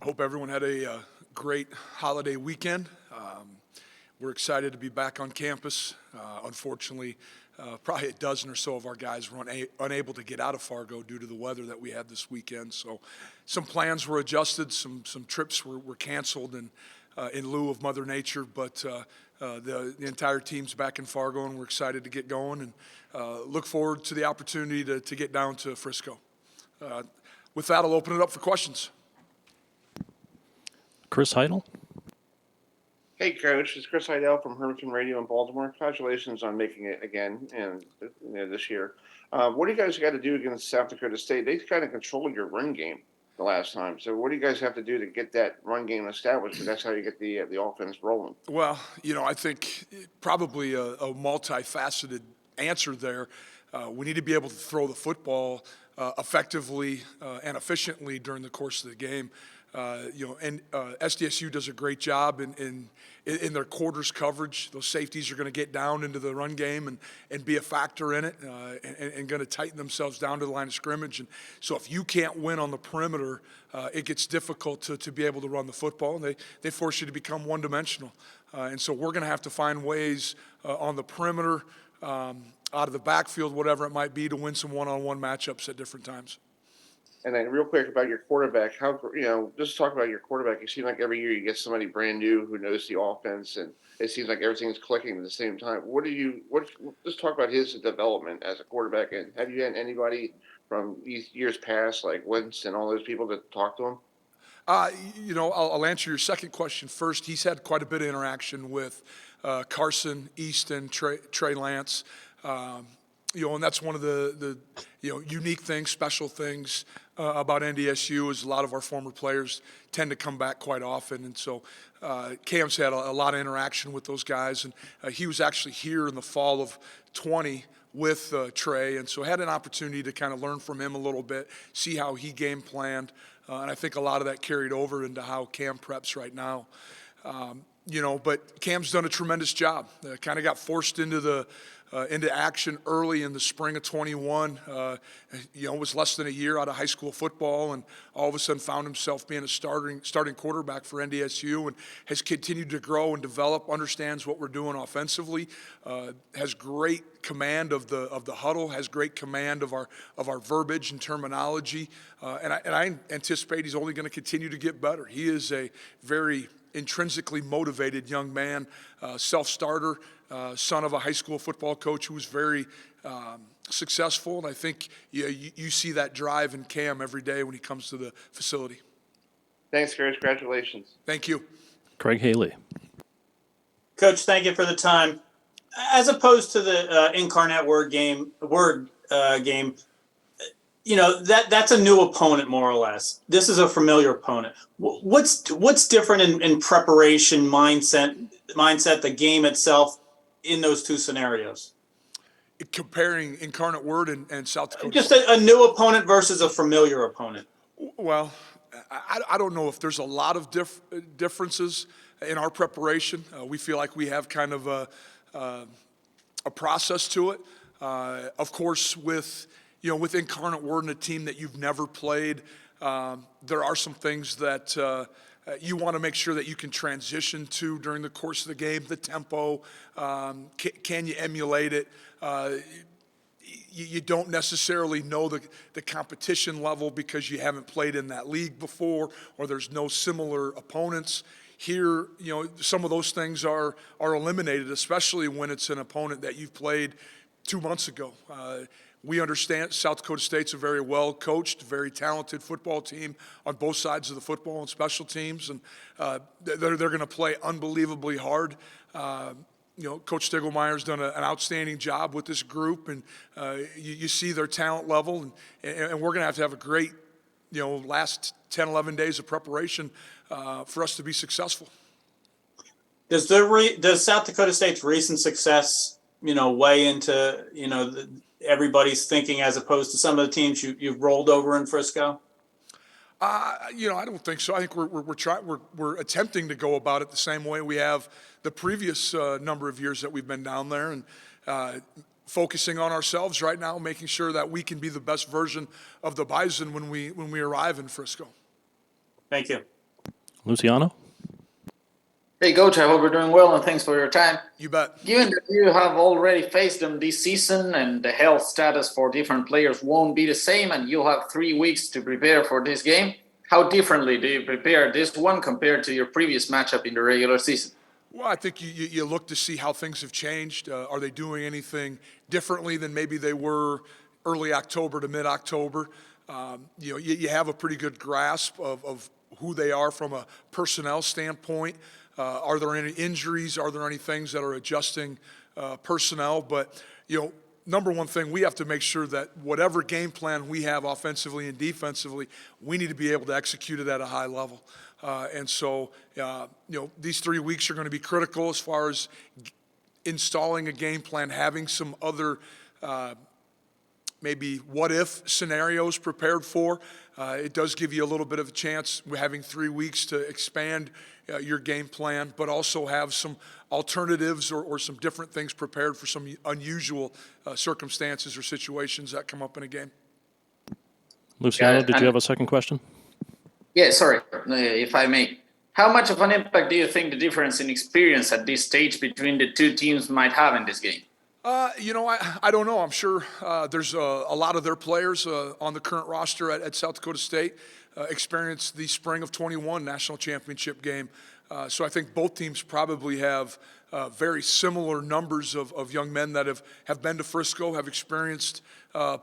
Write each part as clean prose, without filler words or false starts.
Hope everyone had a great holiday weekend. We're excited to be back on campus. Unfortunately, probably a dozen or so of our guys were unable to get out of Fargo due to the weather that we had this weekend. So some plans were adjusted, some trips were canceled in lieu of Mother Nature, but the entire team's back in Fargo, and we're excited to get going and look forward to the opportunity to get down to Frisco. With that, I'll open it up for questions. Chris Heidel. Hey, Coach. It's Chris Heidel from Hermanton Radio in Baltimore. Congratulations on making it again and this year. What do you guys got to do against South Dakota State? They kind of controlled your run game the last time. So what do you guys have to do to get that run game established? Because that's how you get the offense rolling. Well, I think probably a multifaceted answer there. We need to be able to throw the football effectively and efficiently during the course of the game. SDSU does a great job in their quarters coverage. Those safeties are going to get down into the run game and be a factor in it and going to tighten themselves down to the line of scrimmage. And so if you can't win on the perimeter, it gets difficult to be able to run the football. And they force you to become one-dimensional. And so we're going to have to find ways on the perimeter, out of the backfield, whatever it might be, to win some one-on-one matchups at different times. And then real quick about your quarterback, just talk about your quarterback. It seems like every year you get somebody brand new who knows the offense, and it seems like everything's clicking at the same time. Just talk about his development as a quarterback, and have you had anybody from years past, like Wentz and all those people, to talk to him? I'll answer your second question first. He's had quite a bit of interaction with Carson, Easton, Trey Lance. And that's one of the unique things, special things about NDSU is a lot of our former players tend to come back quite often. And so Cam's had a lot of interaction with those guys. And he was actually here in the fall of 20 with Trey. And so had an opportunity to kind of learn from him a little bit, see how he game planned. And I think a lot of that carried over into how Cam preps right now. But Cam's done a tremendous job. Kind of got forced into action early in the spring of 21. Was less than a year out of high school football, and all of a sudden found himself being a starting quarterback for NDSU, and has continued to grow and develop. Understands what we're doing offensively. Has great command of the huddle. Has great command of our verbiage and terminology. And I anticipate he's only going to continue to get better. He is a very intrinsically motivated young man, self-starter, son of a high school football coach who was very successful. And I think you see that drive in Cam every day when he comes to the facility. Thanks, Coach. Congratulations. Thank you. Craig Haley. Coach, thank you for the time. As opposed to the Incarnate Word game, that's a new opponent, more or less. This is a familiar opponent. What's different in preparation, mindset, the game itself in those two scenarios? Comparing Incarnate Word and South Dakota Just State. a new opponent versus a familiar opponent. Well, I don't know if there's a lot of differences in our preparation. We feel like we have kind of a process to it. Of course, with Incarnate Word and a team that you've never played, there are some things that you want to make sure that you can transition to during the course of the game. The tempo, can you emulate it? You don't necessarily know the competition level because you haven't played in that league before, or there's no similar opponents. Here, some of those things are eliminated, especially when it's an opponent that you've played 2 months ago. We understand South Dakota State's a very well-coached, very talented football team on both sides of the football and special teams, and they're going to play unbelievably hard. Coach Stiegelmeier's done an outstanding job with this group, and you see their talent level, and we're going to have a great, last 10, 11 days of preparation for us to be successful. Does South Dakota State's recent success, weigh into, everybody's thinking as opposed to some of the teams you've rolled over in Frisco? I don't think so. I think we're attempting to go about it the same way we have the previous number of years that we've been down there, and focusing on ourselves right now, making sure that we can be the best version of the Bison when we arrive in Frisco. Thank you. Luciano? Hey, Coach, I hope you're doing well and thanks for your time. You bet. Given that you have already faced them this season and the health status for different players won't be the same and you'll have 3 weeks to prepare for this game, how differently do you prepare this one compared to your previous matchup in the regular season? Well, I think you look to see how things have changed. Are they doing anything differently than maybe they were early October to mid-October? You have a pretty good grasp of who they are from a personnel standpoint. Are there any injuries? Are there any things that are adjusting personnel? But, number one thing, we have to make sure that whatever game plan we have offensively and defensively, we need to be able to execute it at a high level. And so, these 3 weeks are going to be critical as far as installing a game plan, having some other maybe what-if scenarios prepared for. It does give you a little bit of a chance, having 3 weeks to expand your game plan, but also have some alternatives or some different things prepared for some unusual circumstances or situations that come up in a game. Luciano, did you have a second question? Yeah, sorry, if I may. How much of an impact do you think the difference in experience at this stage between the two teams might have in this game? I don't know. I'm sure there's a lot of their players on the current roster at South Dakota State experienced the spring of 21 national championship game. So I think both teams probably have very similar numbers of young men that have been to Frisco, have experienced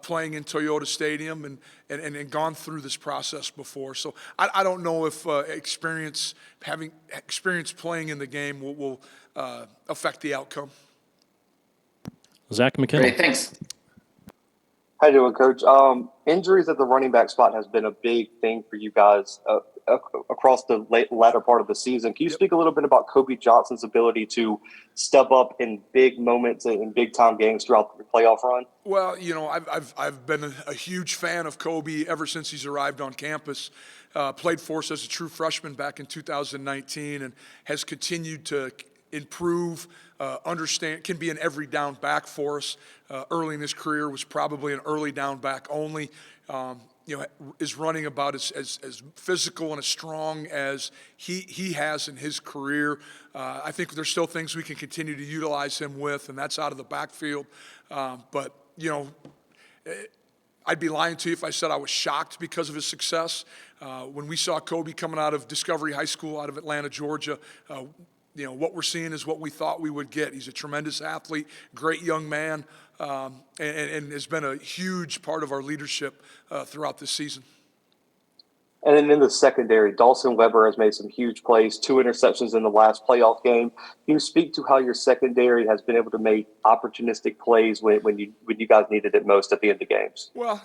playing in Toyota Stadium and gone through this process before. So I don't know if having experience playing in the game will affect the outcome. Zach McKinnell. Great, thanks. How you doing, Coach? Injuries at the running back spot has been a big thing for you guys across the latter part of the season. Can you speak a little bit about Kobe Johnson's ability to step up in big moments in big-time games throughout the playoff run? Well, I've been a huge fan of Kobe ever since he's arrived on campus. Played for us as a true freshman back in 2019 and has continued to improve, can be an every down back for us. Early in his career was probably an early down back only. Is running about as physical and as strong as he has in his career. I think there's still things we can continue to utilize him with, and that's out of the backfield. But I'd be lying to you if I said I was shocked because of his success. When we saw Kobe coming out of Discovery High School out of Atlanta, Georgia, what we're seeing is what we thought we would get. He's a tremendous athlete, great young man, and has been a huge part of our leadership throughout this season. And then in the secondary, Dawson Weber has made some huge plays, 2 interceptions in the last playoff game. Can you speak to how your secondary has been able to make opportunistic plays when you guys needed it most at the end of games? Well,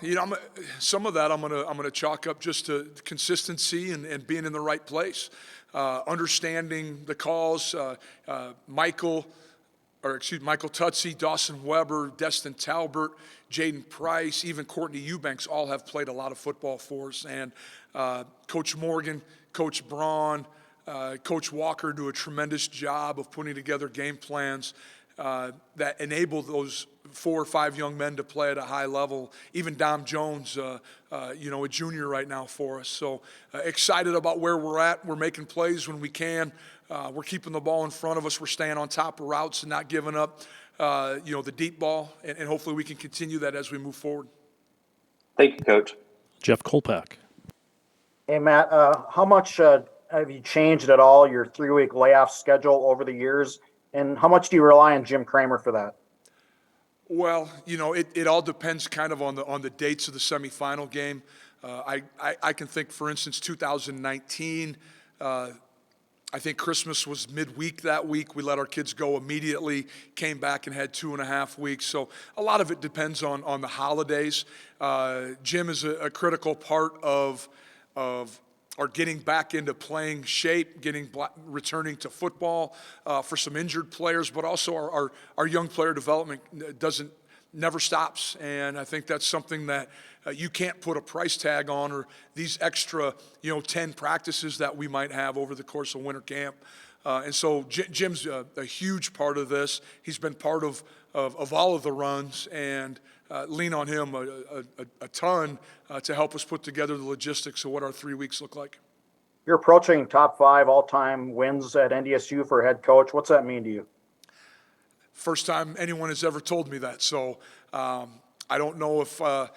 some of that I'm gonna chalk up just to consistency and being in the right place. Understanding the calls, Michael Tutsi, Dawson Weber, Destin Talbert, Jaden Price, even Courtney Eubanks all have played a lot of football for us. And Coach Morgan, Coach Braun, Coach Walker do a tremendous job of putting together game plans that enable those 4 or 5 young men to play at a high level. Even Dom Jones, a junior right now for us. So excited about where we're at. We're making plays when we can. We're keeping the ball in front of us. We're staying on top of routes and not giving up, the deep ball. And hopefully we can continue that as we move forward. Thank you, Coach. Jeff Kolpak. Hey, Matt, how much have you changed at all your 3-week layoff schedule over the years? And how much do you rely on Jim Kramer for that? Well, it all depends kind of on the dates of the semifinal game. I can think, for instance, 2019, I think Christmas was midweek that week. We let our kids go immediately, came back and had 2.5 weeks. So a lot of it depends on the holidays. Jim is a critical part of our getting back into playing shape, returning to football for some injured players, but also our young player development never stops. And I think that's something that you can't put a price tag on, or these extra, 10 practices that we might have over the course of winter camp. And so Jim's a huge part of this. He's been part of all of the runs, and lean on him a ton to help us put together the logistics of what our 3 weeks look like. You're approaching top 5 all-time wins at NDSU for head coach. What's that mean to you? First time anyone has ever told me that. So I don't know if I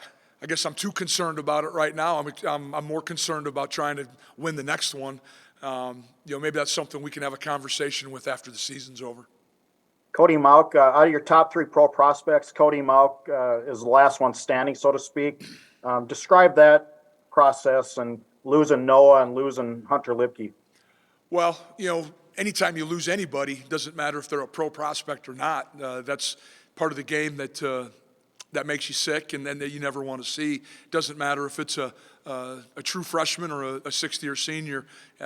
guess I'm too concerned about it right now. I'm more concerned about trying to win the next one. Maybe that's something we can have a conversation with after the season's over. Cody Mauch, out of your top 3 pro prospects, Cody Mauch is the last one standing, so to speak. Describe that process and losing Noah and losing Hunter Lipke. Well, anytime you lose anybody, doesn't matter if they're a pro prospect or not. That's part of the game that makes you sick and then that you never want to see. Doesn't matter if it's a true freshman or a sixth-year senior.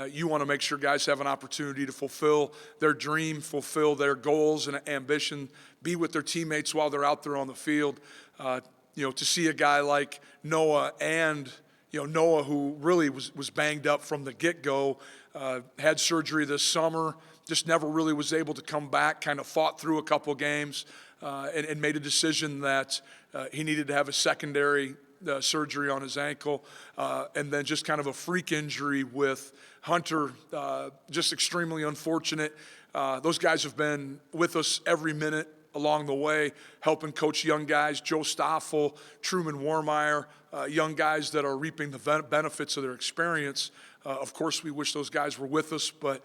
You want to make sure guys have an opportunity to fulfill their dream, fulfill their goals and ambition, be with their teammates while they're out there on the field. To see a guy like Noah and Noah, who really was banged up from the get-go, had surgery this summer, just never really was able to come back, kind of fought through a couple games and made a decision that he needed to have a secondary surgery on his ankle, and then just kind of a freak injury with Hunter, just extremely unfortunate. Those guys have been with us every minute along the way, helping coach young guys, Joe Stoffel, Truman Warmeyer, young guys that are reaping the benefits of their experience. Of course, we wish those guys were with us, but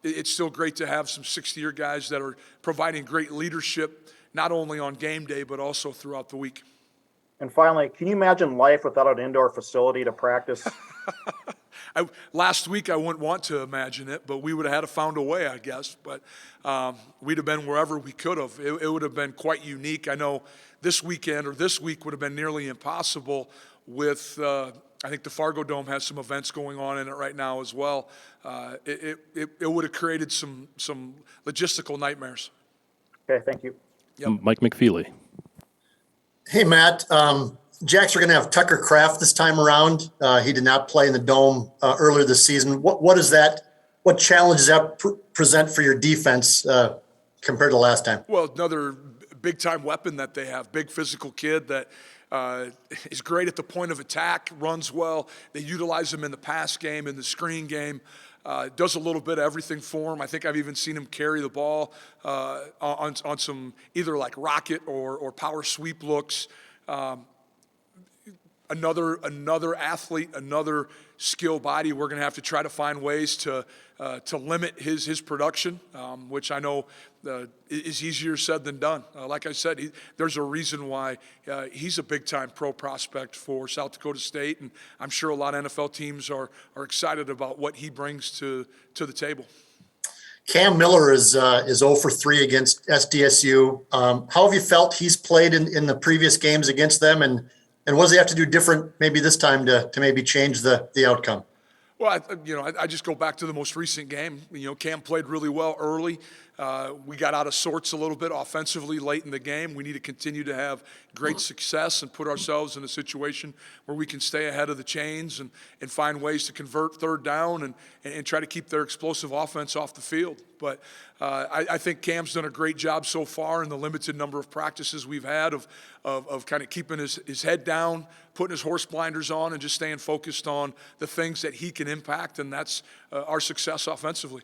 it's still great to have some 60-year guys that are providing great leadership, not only on game day, but also throughout the week. And finally, can you imagine life without an indoor facility to practice? Last week, I wouldn't want to imagine it, but we would have had to found a way, I guess. But we'd have been wherever we could have. It would have been quite unique. I know this weekend or this week would have been nearly impossible with, I think the Fargo Dome has some events going on in it right now as well. It would have created some logistical nightmares. Okay, thank you. Yep. Mike McFeely. Hey, Matt. Jacks are going to have Tucker Kraft this time around. He did not play in the Dome earlier this season. What challenges that present for your defense compared to last time? Well, another big-time weapon that they have, big physical kid that is great at the point of attack, runs well. They utilize him in the pass game, in the screen game. Does a little bit of everything for him. I think I've even seen him carry the ball on some either like rocket or power sweep looks. Another athlete, another skill body. We're going to have to try to find ways to limit his production, which I know is easier said than done. Like I said, there's a reason why he's a big-time pro prospect for South Dakota State, and I'm sure a lot of NFL teams are excited about what he brings to the table. Cam Miller is 0 for 3 against SDSU. How have you felt he's played in the previous games against them, and what does he have to do different maybe this time to maybe change the outcome? Well, I just go back to the most recent game. Cam played really well early. We got out of sorts a little bit offensively late in the game. We need to continue to have great success and put ourselves in a situation where we can stay ahead of the chains and find ways to convert third down and try to keep their explosive offense off the field. But I think Cam's done a great job so far in the limited number of practices we've had of kind of keeping his head down, putting his horse blinders on, and just staying focused on the things that he can impact, and that's our success offensively.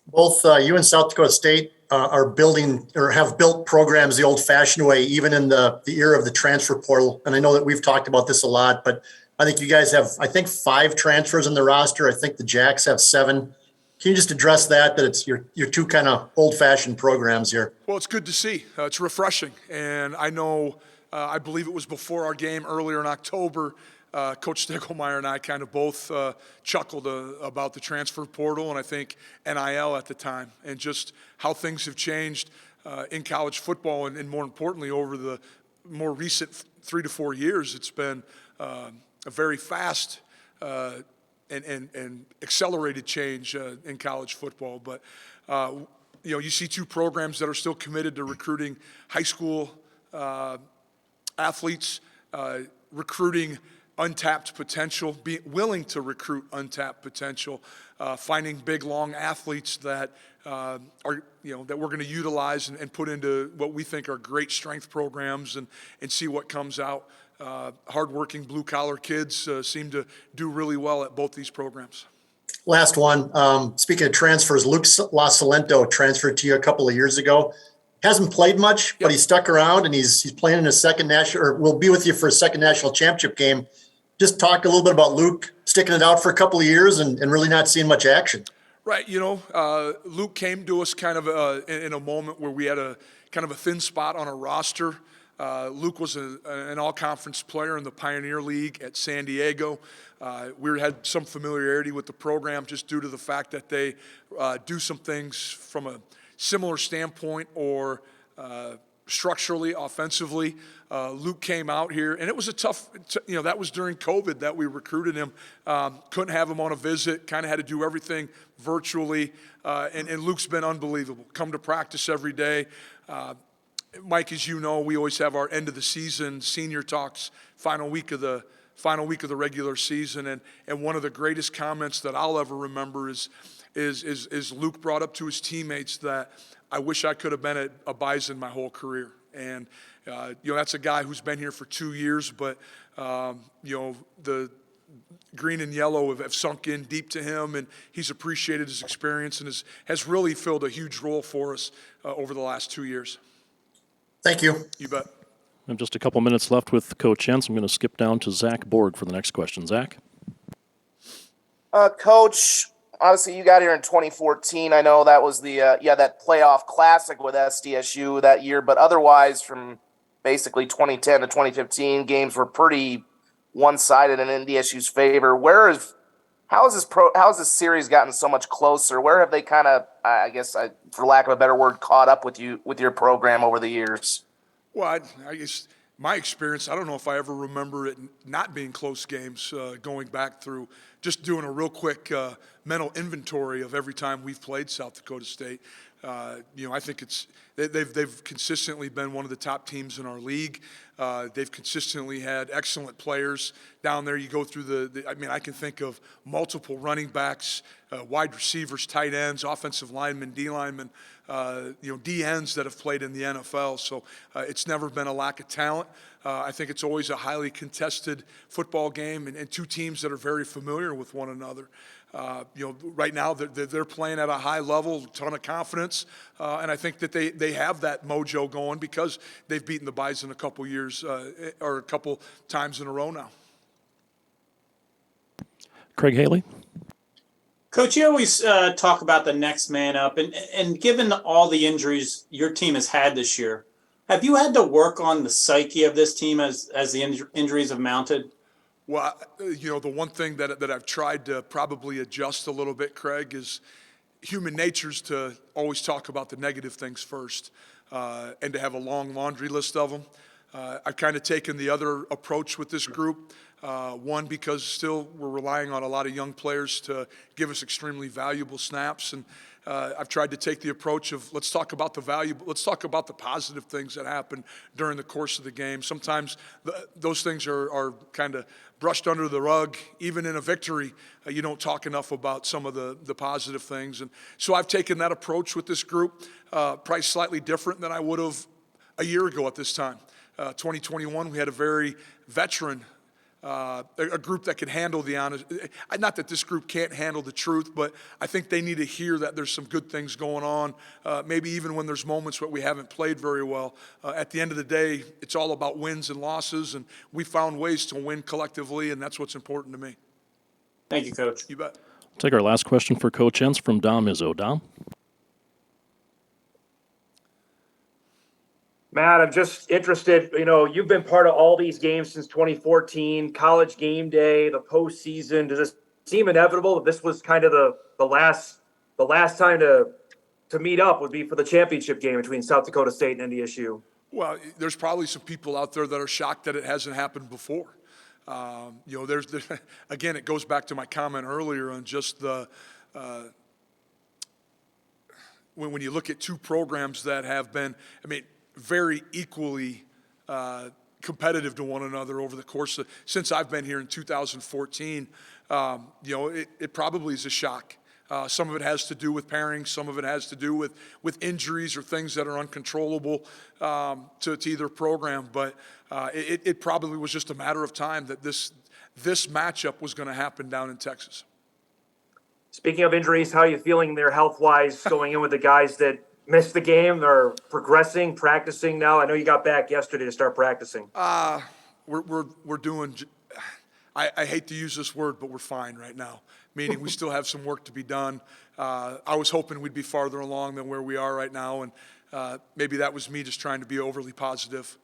Both you and South Dakota State are building or have built programs the old-fashioned way, even in the era of the transfer portal. And I know that we've talked about this a lot, but I think you guys have, 5 transfers in the roster. I think the Jacks have 7. Can you just address that it's your two kind of old-fashioned programs here? Well, it's good to see. It's refreshing. And I know, I believe it was before our game earlier in October, Coach Stegelmeyer and I kind of both chuckled about the transfer portal and I think NIL at the time and just how things have changed in college football and more importantly over the more recent 3 to 4 years. It's been a very fast and accelerated change in college football. But, you see 2 programs that are still committed to recruiting high school athletes, recruiting untapped potential, being willing to recruit untapped potential, finding big, long athletes that are, that we're going to utilize and put into what we think are great strength programs and see what comes out. hardworking blue-collar kids seem to do really well at both these programs. Last one. Speaking of transfers, Luke Cilento transferred to you a couple of years ago. Hasn't played much, but he stuck around and he's playing in his second national, or will be with you for a second national championship game. Just talk a little bit about Luke sticking it out for a couple of years and really not seeing much action. Right. Luke came to us kind of in a moment where we had a kind of a thin spot on our roster. Luke was an all-conference player in the Pioneer League at San Diego. We had some familiarity with the program just due to the fact that they do some things from a similar standpoint or structurally, offensively. Luke came out here, and it was a tough, that was during COVID that we recruited him. Couldn't have him on a visit, kind of had to do everything virtually, and Luke's been unbelievable. Come to practice every day. Mike, as you know, we always have our end of the season senior talks, final week of the regular season, and one of the greatest comments that I'll ever remember is Luke brought up to his teammates that I wish I could have been a Bison my whole career. And, that's a guy who's been here for 2 years, but, the green and yellow have sunk in deep to him, and he's appreciated his experience and has really filled a huge role for us over the last 2 years. Thank you. You bet. We have just a couple minutes left with Coach Entz. I'm going to skip down to Zach Borg for the next question. Zach? Coach, obviously you got here in 2014. I know that was that playoff classic with SDSU that year, but otherwise from basically 2010 to 2015, games were pretty one-sided in NDSU's favor. How has this series gotten so much closer? Where have they kind of, for lack of a better word, caught up with your program over the years? Well, I guess my experience, I don't know if I ever remember it not being close games, going back through just doing a real quick mental inventory of every time we've played South Dakota State. I think they've consistently been one of the top teams in our league. They've consistently had excellent players down there. You go through I can think of multiple running backs, wide receivers, tight ends, offensive linemen, D linemen, D ends that have played in the NFL. So it's never been a lack of talent. I think it's always a highly contested football game and two teams that are very familiar with one another. Right now they're playing at a high level, ton of confidence, and I think that they have that mojo going because they've beaten the Bison a couple years or a couple times in a row now. Craig Haley? Coach, you always talk about the next man up, and given all the injuries your team has had this year, have you had to work on the psyche of this team as the injuries have mounted? Well, the one thing that I've tried to probably adjust a little bit, Craig, is human nature's to always talk about the negative things first and to have a long laundry list of them. I've kind of taken the other approach with this group. One, because still we're relying on a lot of young players to give us extremely valuable snaps, and I've tried to take the approach of let's talk about the positive things that happen during the course of the game. Sometimes those things are kind of brushed under the rug. Even in a victory, you don't talk enough about some of the positive things. And so I've taken that approach with this group, probably slightly different than I would have a year ago at this time. 2021, we had a very veteran a group that can handle the honest. Not that this group can't handle the truth, but I think they need to hear that there's some good things going on. Maybe even when there's moments where we haven't played very well. At the end of the day, it's all about wins and losses, and we found ways to win collectively, and that's what's important to me. Thank you, Coach. You bet. Take our last question for Coach Entz from Dom Izzo. Dom? Matt, I'm just interested, you've been part of all these games since 2014, College Game Day, the postseason. Does it seem inevitable that this was kind of the last time to meet up would be for the championship game between South Dakota State and NDSU? Well, there's probably some people out there that are shocked that it hasn't happened before. There's again, it goes back to my comment earlier on just when you look at two programs that have been, very equally competitive to one another over the course of, since I've been here in 2014, it probably is a shock. Some of it has to do with pairing. Some of it has to do with injuries or things that are uncontrollable to either program. But it probably was just a matter of time that this matchup was going to happen down in Texas. Speaking of injuries, how are you feeling there health-wise going in with the guys that missed the game or progressing, practicing now? I know you got back yesterday to start practicing. We're doing. I hate to use this word, but we're fine right now. Meaning we still have some work to be done. I was hoping we'd be farther along than where we are right now, and maybe that was me just trying to be overly positive.